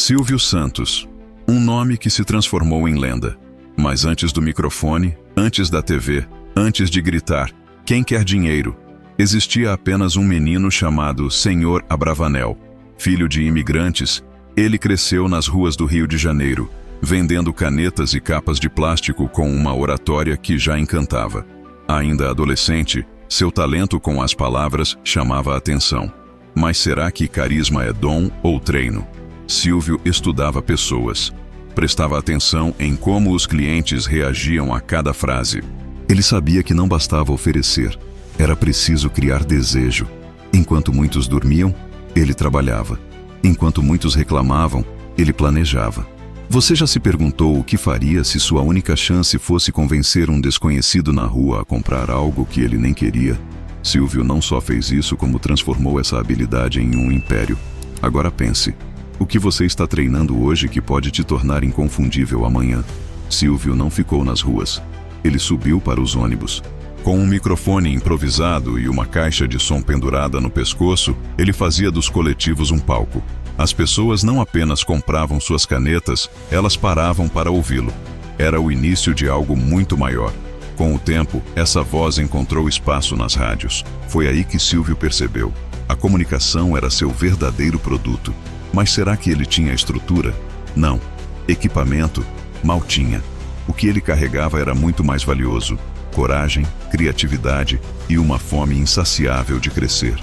Silvio Santos, um nome que se transformou em lenda. Mas antes do microfone, antes da TV, antes de gritar, "Quem quer dinheiro?", existia apenas um menino chamado Senhor Abravanel. Filho de imigrantes, ele cresceu nas ruas do Rio de Janeiro, vendendo canetas e capas de plástico com uma oratória que já encantava. Ainda adolescente, seu talento com as palavras chamava a atenção. Mas será que carisma é dom ou treino? Silvio estudava pessoas. Prestava atenção em como os clientes reagiam a cada frase. Ele sabia que não bastava oferecer, era preciso criar desejo. Enquanto muitos dormiam, ele trabalhava. Enquanto muitos reclamavam, ele planejava. Você já se perguntou o que faria se sua única chance fosse convencer um desconhecido na rua a comprar algo que ele nem queria? Silvio não só fez isso, como transformou essa habilidade em um império. Agora pense. O que você está treinando hoje que pode te tornar inconfundível amanhã? Silvio não ficou nas ruas. Ele subiu para os ônibus. Com um microfone improvisado e uma caixa de som pendurada no pescoço, ele fazia dos coletivos um palco. As pessoas não apenas compravam suas canetas, elas paravam para ouvi-lo. Era o início de algo muito maior. Com o tempo, essa voz encontrou espaço nas rádios. Foi aí que Silvio percebeu. A comunicação era seu verdadeiro produto. Mas será que ele tinha estrutura? Não. Equipamento? Mal tinha. O que ele carregava era muito mais valioso: coragem, criatividade e uma fome insaciável de crescer.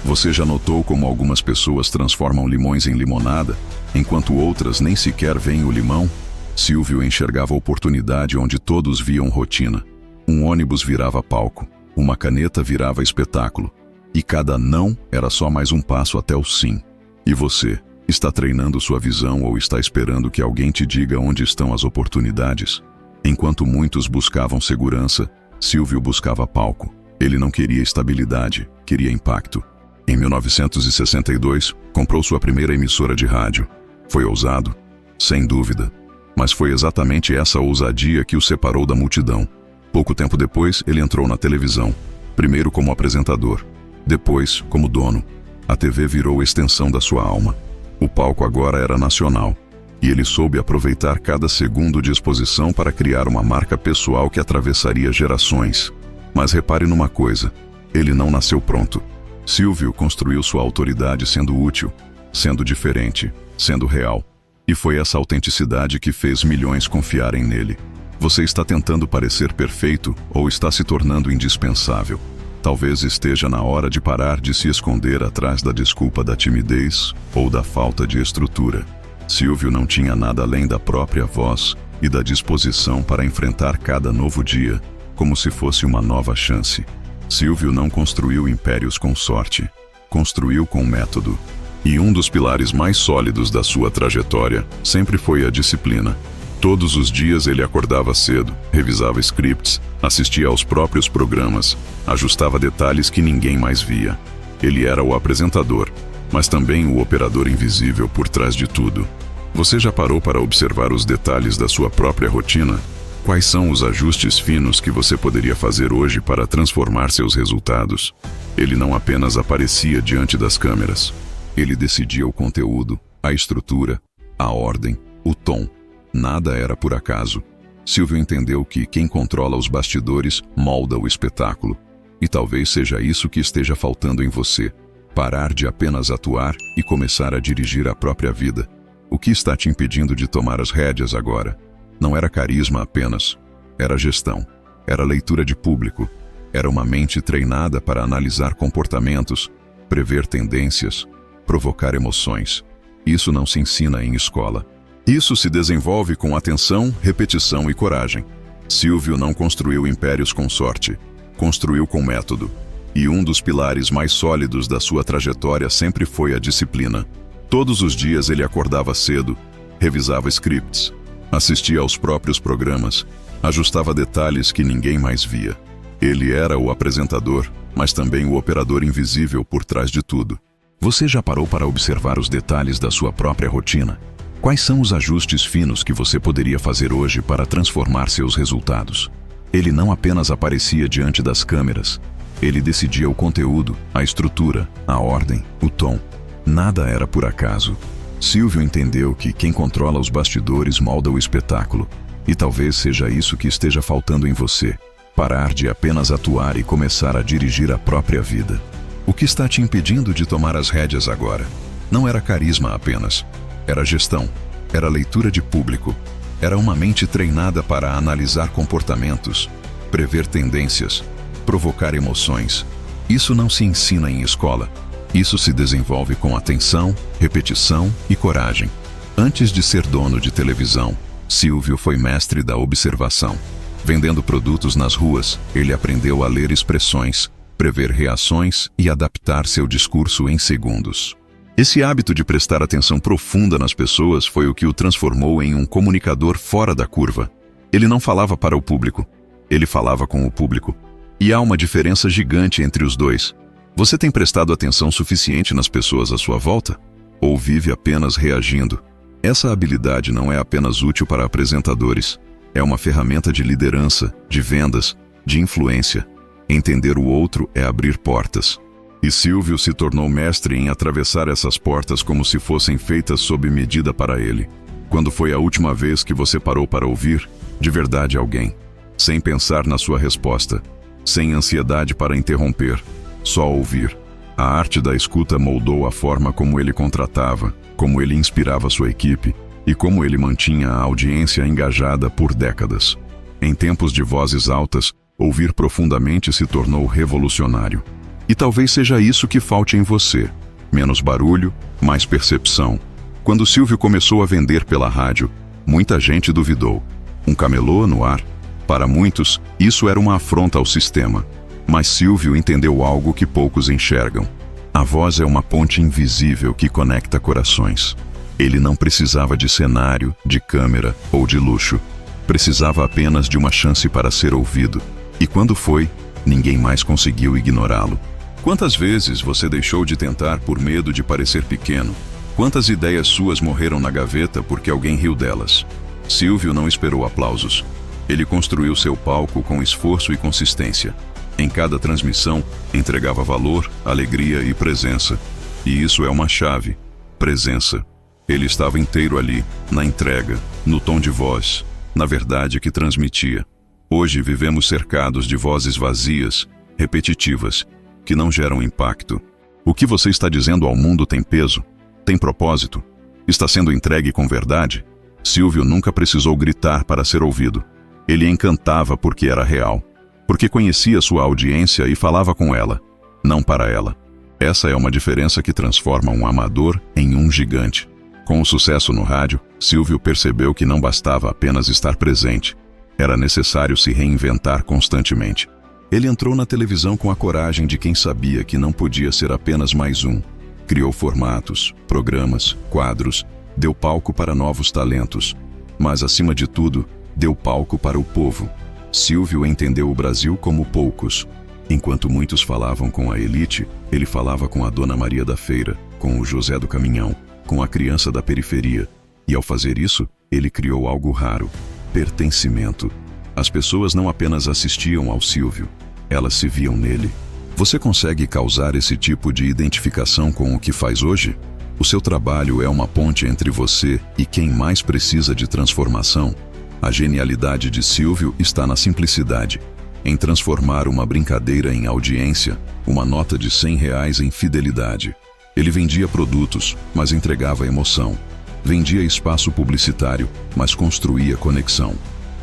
Você já notou como algumas pessoas transformam limões em limonada, enquanto outras nem sequer veem o limão? Silvio enxergava oportunidade onde todos viam rotina. Um ônibus virava palco, uma caneta virava espetáculo, e cada não era só mais um passo até o sim. E você? Está treinando sua visão ou está esperando que alguém te diga onde estão as oportunidades? Enquanto muitos buscavam segurança, Silvio buscava palco. Ele não queria estabilidade, queria impacto. Em 1962, comprou sua primeira emissora de rádio. Foi ousado? Sem dúvida. Mas foi exatamente essa ousadia que o separou da multidão. Pouco tempo depois, ele entrou na televisão. Primeiro como apresentador, depois como dono. A TV virou extensão da sua alma. O palco agora era nacional, e ele soube aproveitar cada segundo de exposição para criar uma marca pessoal que atravessaria gerações. Mas repare numa coisa, ele não nasceu pronto. Silvio construiu sua autoridade sendo útil, sendo diferente, sendo real. E foi essa autenticidade que fez milhões confiarem nele. Você está tentando parecer perfeito ou está se tornando indispensável? Talvez esteja na hora de parar de se esconder atrás da desculpa da timidez ou da falta de estrutura. Silvio não tinha nada além da própria voz e da disposição para enfrentar cada novo dia, como se fosse uma nova chance. Silvio não construiu impérios com sorte, construiu com método. E um dos pilares mais sólidos da sua trajetória sempre foi a disciplina. Todos os dias ele acordava cedo, revisava scripts, assistia aos próprios programas, ajustava detalhes que ninguém mais via. Ele era o apresentador, mas também o operador invisível por trás de tudo. Você já parou para observar os detalhes da sua própria rotina? Quais são os ajustes finos que você poderia fazer hoje para transformar seus resultados? Ele não apenas aparecia diante das câmeras. Ele decidia o conteúdo, a estrutura, a ordem, o tom. Nada era por acaso. Silvio entendeu que quem controla os bastidores molda o espetáculo. E talvez seja isso que esteja faltando em você. Parar de apenas atuar e começar a dirigir a própria vida. O que está te impedindo de tomar as rédeas agora? Não era carisma apenas. Era gestão. Era leitura de público. Era uma mente treinada para analisar comportamentos, prever tendências, provocar emoções. Isso não se ensina em escola. Isso se desenvolve com atenção, repetição e coragem. Silvio não construiu impérios com sorte, construiu com método. E um dos pilares mais sólidos da sua trajetória sempre foi a disciplina. Todos os dias ele acordava cedo, revisava scripts, assistia aos próprios programas, ajustava detalhes que ninguém mais via. Ele era o apresentador, mas também o operador invisível por trás de tudo. Você já parou para observar os detalhes da sua própria rotina? Quais são os ajustes finos que você poderia fazer hoje para transformar seus resultados? Ele não apenas aparecia diante das câmeras, ele decidia o conteúdo, a estrutura, a ordem, o tom. Nada era por acaso. Silvio entendeu que quem controla os bastidores molda o espetáculo. E talvez seja isso que esteja faltando em você. Parar de apenas atuar e começar a dirigir a própria vida. O que está te impedindo de tomar as rédeas agora? Não era carisma apenas. Era gestão. Era leitura de público. Era uma mente treinada para analisar comportamentos, prever tendências, provocar emoções. Isso não se ensina em escola. Isso se desenvolve com atenção, repetição e coragem. Antes de ser dono de televisão, Silvio foi mestre da observação. Vendendo produtos nas ruas, ele aprendeu a ler expressões, prever reações e adaptar seu discurso em segundos. Esse hábito de prestar atenção profunda nas pessoas foi o que o transformou em um comunicador fora da curva. Ele não falava para o público, ele falava com o público. E há uma diferença gigante entre os dois. Você tem prestado atenção suficiente nas pessoas à sua volta? Ou vive apenas reagindo? Essa habilidade não é apenas útil para apresentadores. É uma ferramenta de liderança, de vendas, de influência. Entender o outro é abrir portas. E Silvio se tornou mestre em atravessar essas portas como se fossem feitas sob medida para ele. Quando foi a última vez que você parou para ouvir, de verdade, alguém? Sem pensar na sua resposta, sem ansiedade para interromper, só ouvir. A arte da escuta moldou a forma como ele contratava, como ele inspirava sua equipe e como ele mantinha a audiência engajada por décadas. Em tempos de vozes altas, ouvir profundamente se tornou revolucionário. E talvez seja isso que falte em você. Menos barulho, mais percepção. Quando Silvio começou a vender pela rádio, muita gente duvidou. Um camelô no ar? Para muitos, isso era uma afronta ao sistema. Mas Silvio entendeu algo que poucos enxergam. A voz é uma ponte invisível que conecta corações. Ele não precisava de cenário, de câmera ou de luxo. Precisava apenas de uma chance para ser ouvido. E quando foi, ninguém mais conseguiu ignorá-lo. Quantas vezes você deixou de tentar por medo de parecer pequeno? Quantas ideias suas morreram na gaveta porque alguém riu delas? Silvio não esperou aplausos. Ele construiu seu palco com esforço e consistência. Em cada transmissão, entregava valor, alegria e presença. E isso é uma chave. Presença. Ele estava inteiro ali, na entrega, no tom de voz, na verdade que transmitia. Hoje vivemos cercados de vozes vazias, repetitivas, que não geram impacto. O que você está dizendo ao mundo tem peso? Tem propósito? Está sendo entregue com verdade? Silvio nunca precisou gritar para ser ouvido. Ele encantava porque era real. Porque conhecia sua audiência e falava com ela, não para ela. Essa é uma diferença que transforma um amador em um gigante. Com o sucesso no rádio, Silvio percebeu que não bastava apenas estar presente. Era necessário se reinventar constantemente. Ele entrou na televisão com a coragem de quem sabia que não podia ser apenas mais um. Criou formatos, programas, quadros, deu palco para novos talentos. Mas, acima de tudo, deu palco para o povo. Silvio entendeu o Brasil como poucos. Enquanto muitos falavam com a elite, ele falava com a Dona Maria da Feira, com o José do Caminhão, com a criança da periferia. E ao fazer isso, ele criou algo raro: pertencimento. As pessoas não apenas assistiam ao Silvio, elas se viam nele. Você consegue causar esse tipo de identificação com o que faz hoje? O seu trabalho é uma ponte entre você e quem mais precisa de transformação. A genialidade de Silvio está na simplicidade, em transformar uma brincadeira em audiência, uma nota de R$100 em fidelidade. Ele vendia produtos, mas entregava emoção. Vendia espaço publicitário, mas construía conexão.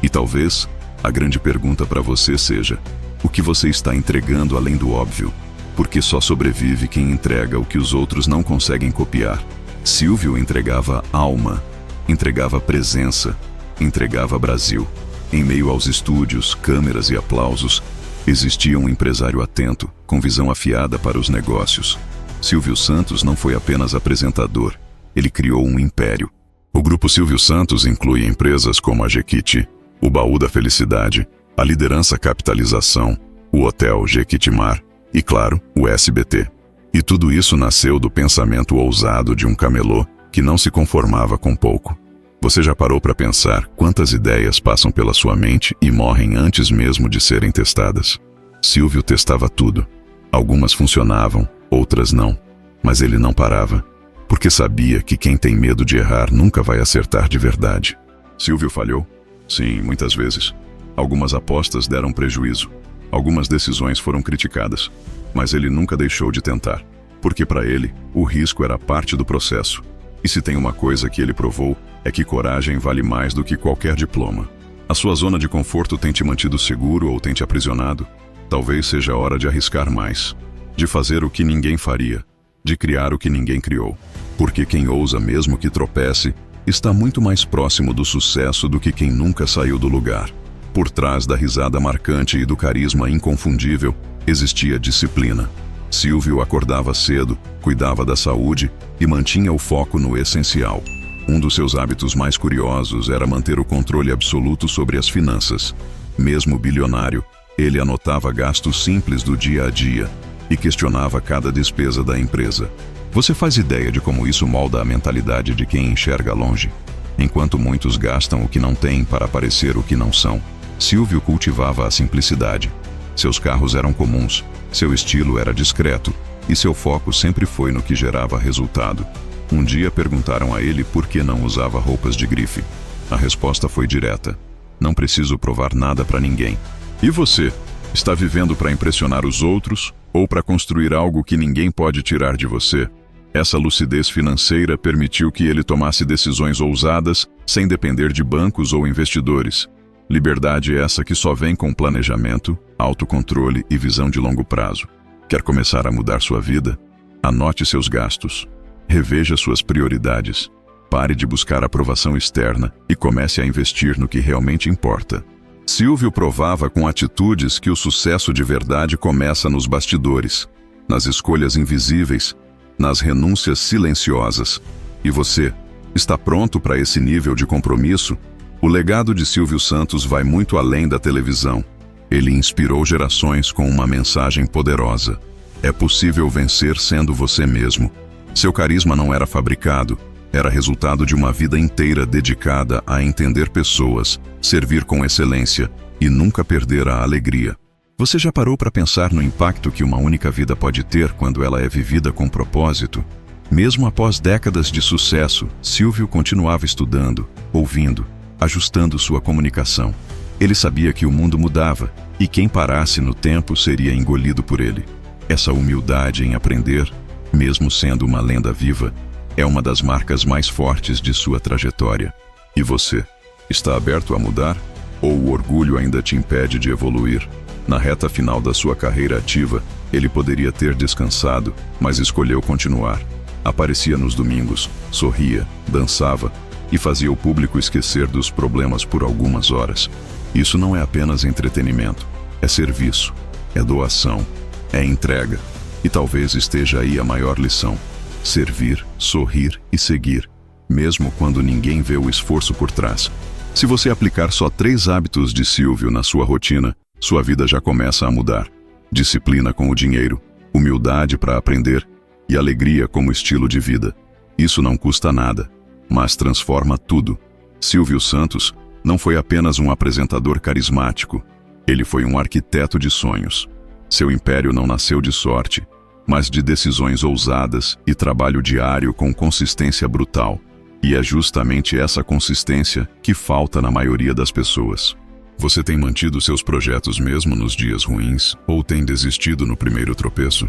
E talvez a grande pergunta para você seja: o que você está entregando além do óbvio? Porque só sobrevive quem entrega o que os outros não conseguem copiar. Silvio entregava alma, entregava presença, entregava Brasil. Em meio aos estúdios, câmeras e aplausos, existia um empresário atento, com visão afiada para os negócios. Silvio Santos não foi apenas apresentador, ele criou um império. O Grupo Silvio Santos inclui empresas como a Jequiti, o Baú da Felicidade, a Liderança Capitalização, o Hotel Jequitimar e, claro, o SBT. E tudo isso nasceu do pensamento ousado de um camelô que não se conformava com pouco. Você já parou para pensar quantas ideias passam pela sua mente e morrem antes mesmo de serem testadas? Silvio testava tudo. Algumas funcionavam, outras não. Mas ele não parava. porque sabia que quem tem medo de errar nunca vai acertar de verdade. Silvio falhou? Sim, muitas vezes. Algumas apostas deram prejuízo. Algumas decisões foram criticadas. Mas ele nunca deixou de tentar, porque para ele, o risco era parte do processo. E se tem uma coisa que ele provou, é que coragem vale mais do que qualquer diploma. A sua zona de conforto tem te mantido seguro ou tem te aprisionado? Talvez seja a hora de arriscar mais, de fazer o que ninguém faria, de criar o que ninguém criou. Porque quem ousa mesmo que tropece, está muito mais próximo do sucesso do que quem nunca saiu do lugar. Por trás da risada marcante e do carisma inconfundível, existia disciplina. Silvio acordava cedo, cuidava da saúde e mantinha o foco no essencial. Um dos seus hábitos mais curiosos era manter o controle absoluto sobre as finanças. Mesmo bilionário, ele anotava gastos simples do dia a dia e questionava cada despesa da empresa. Você faz ideia de como isso molda a mentalidade de quem enxerga longe? Enquanto muitos gastam o que não têm para parecer o que não são, Silvio cultivava a simplicidade. Seus carros eram comuns, seu estilo era discreto e seu foco sempre foi no que gerava resultado. Um dia perguntaram a ele por que não usava roupas de grife. A resposta foi direta: não preciso provar nada para ninguém. E você? Está vivendo para impressionar os outros ou para construir algo que ninguém pode tirar de você? Essa lucidez financeira permitiu que ele tomasse decisões ousadas sem depender de bancos ou investidores. Liberdade essa que só vem com planejamento, autocontrole e visão de longo prazo. Quer começar a mudar sua vida? Anote seus gastos. Reveja suas prioridades. Pare de buscar aprovação externa e comece a investir no que realmente importa. Silvio provava com atitudes que o sucesso de verdade começa nos bastidores, nas escolhas invisíveis, nas renúncias silenciosas. E você, está pronto para esse nível de compromisso? O legado de Silvio Santos vai muito além da televisão. Ele inspirou gerações com uma mensagem poderosa. É possível vencer sendo você mesmo. Seu carisma não era fabricado, era resultado de uma vida inteira dedicada a entender pessoas, servir com excelência e nunca perder a alegria. Você já parou para pensar no impacto que uma única vida pode ter quando ela é vivida com propósito? Mesmo após décadas de sucesso, Silvio continuava estudando, ouvindo, ajustando sua comunicação. Ele sabia que o mundo mudava e quem parasse no tempo seria engolido por ele. Essa humildade em aprender, mesmo sendo uma lenda viva, é uma das marcas mais fortes de sua trajetória. E você, está aberto a mudar? Ou o orgulho ainda te impede de evoluir? Na reta final da sua carreira ativa, ele poderia ter descansado, mas escolheu continuar. Aparecia nos domingos, sorria, dançava e fazia o público esquecer dos problemas por algumas horas. Isso não é apenas entretenimento, é serviço, é doação, é entrega. E talvez esteja aí a maior lição: servir, sorrir e seguir, mesmo quando ninguém vê o esforço por trás. Se você aplicar só 3 hábitos de Silvio na sua rotina, sua vida já começa a mudar. Disciplina com o dinheiro, humildade para aprender e alegria como estilo de vida. Isso não custa nada, mas transforma tudo. Silvio Santos não foi apenas um apresentador carismático, ele foi um arquiteto de sonhos. Seu império não nasceu de sorte, mas de decisões ousadas e trabalho diário com consistência brutal. E é justamente essa consistência que falta na maioria das pessoas. Você tem mantido seus projetos mesmo nos dias ruins ou tem desistido no primeiro tropeço?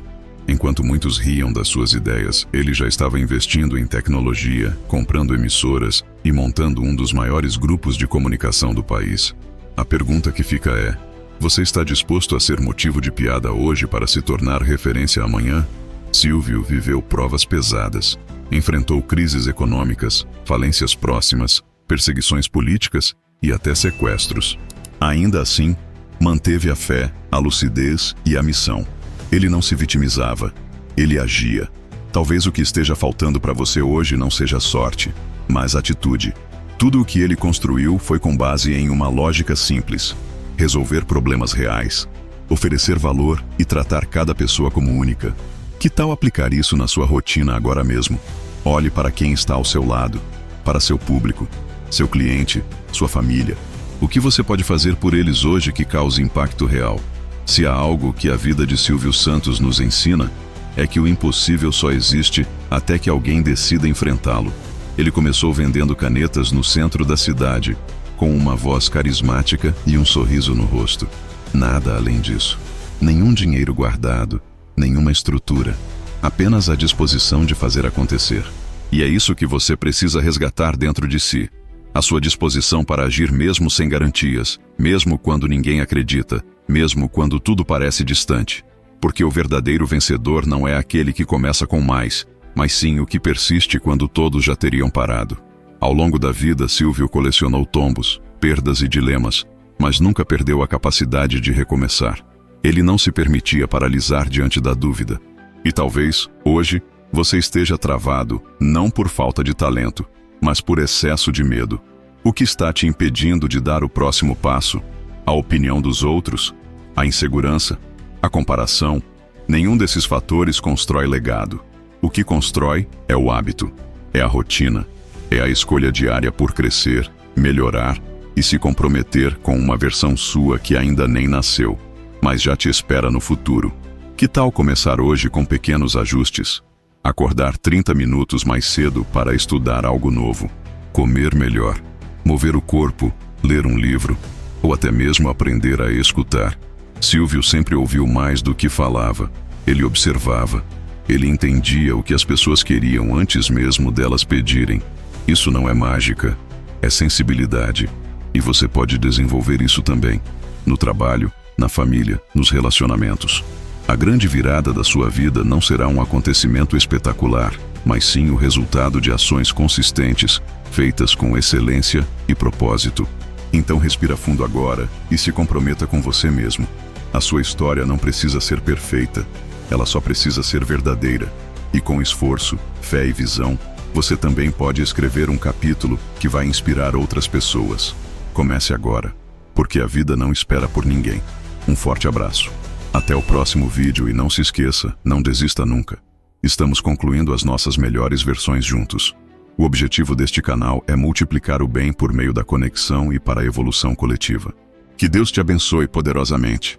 Enquanto muitos riam das suas ideias, ele já estava investindo em tecnologia, comprando emissoras e montando um dos maiores grupos de comunicação do país. A pergunta que fica é: você está disposto a ser motivo de piada hoje para se tornar referência amanhã? Silvio viveu provas pesadas, enfrentou crises econômicas, falências próximas, perseguições políticas e até sequestros. Ainda assim, manteve a fé, a lucidez e a missão. Ele não se vitimizava, ele agia. Talvez o que esteja faltando para você hoje não seja sorte, mas atitude. Tudo o que ele construiu foi com base em uma lógica simples: resolver problemas reais, oferecer valor e tratar cada pessoa como única. Que tal aplicar isso na sua rotina agora mesmo? Olhe para quem está ao seu lado, para seu público, seu cliente, sua família. O que você pode fazer por eles hoje que cause impacto real? Se há algo que a vida de Silvio Santos nos ensina, é que o impossível só existe até que alguém decida enfrentá-lo. Ele começou vendendo canetas no centro da cidade, com uma voz carismática e um sorriso no rosto. Nada além disso. Nenhum dinheiro guardado, nenhuma estrutura. Apenas a disposição de fazer acontecer. E é isso que você precisa resgatar dentro de si. A sua disposição para agir mesmo sem garantias, mesmo quando ninguém acredita, mesmo quando tudo parece distante. Porque o verdadeiro vencedor não é aquele que começa com mais, mas sim o que persiste quando todos já teriam parado. Ao longo da vida, Silvio colecionou tombos, perdas e dilemas, mas nunca perdeu a capacidade de recomeçar. Ele não se permitia paralisar diante da dúvida. E talvez, hoje, você esteja travado, não por falta de talento, mas por excesso de medo. O que está te impedindo de dar o próximo passo? A opinião dos outros? A insegurança? A comparação? Nenhum desses fatores constrói legado. O que constrói é o hábito, é a rotina, é a escolha diária por crescer, melhorar e se comprometer com uma versão sua que ainda nem nasceu, mas já te espera no futuro. Que tal começar hoje com pequenos ajustes? Acordar 30 minutos mais cedo para estudar algo novo, comer melhor, mover o corpo, ler um livro, ou até mesmo aprender a escutar. Silvio sempre ouviu mais do que falava. Ele observava. Ele entendia o que as pessoas queriam antes mesmo delas pedirem. Isso não é mágica, é sensibilidade. E você pode desenvolver isso também, no trabalho, na família, nos relacionamentos. A grande virada da sua vida não será um acontecimento espetacular, mas sim o resultado de ações consistentes, feitas com excelência e propósito. Então respira fundo agora e se comprometa com você mesmo. A sua história não precisa ser perfeita, ela só precisa ser verdadeira. E com esforço, fé e visão, você também pode escrever um capítulo que vai inspirar outras pessoas. Comece agora, porque a vida não espera por ninguém. Um forte abraço. Até o próximo vídeo e não se esqueça, não desista nunca. Estamos concluindo as nossas melhores versões juntos. O objetivo deste canal é multiplicar o bem por meio da conexão e para a evolução coletiva. Que Deus te abençoe poderosamente.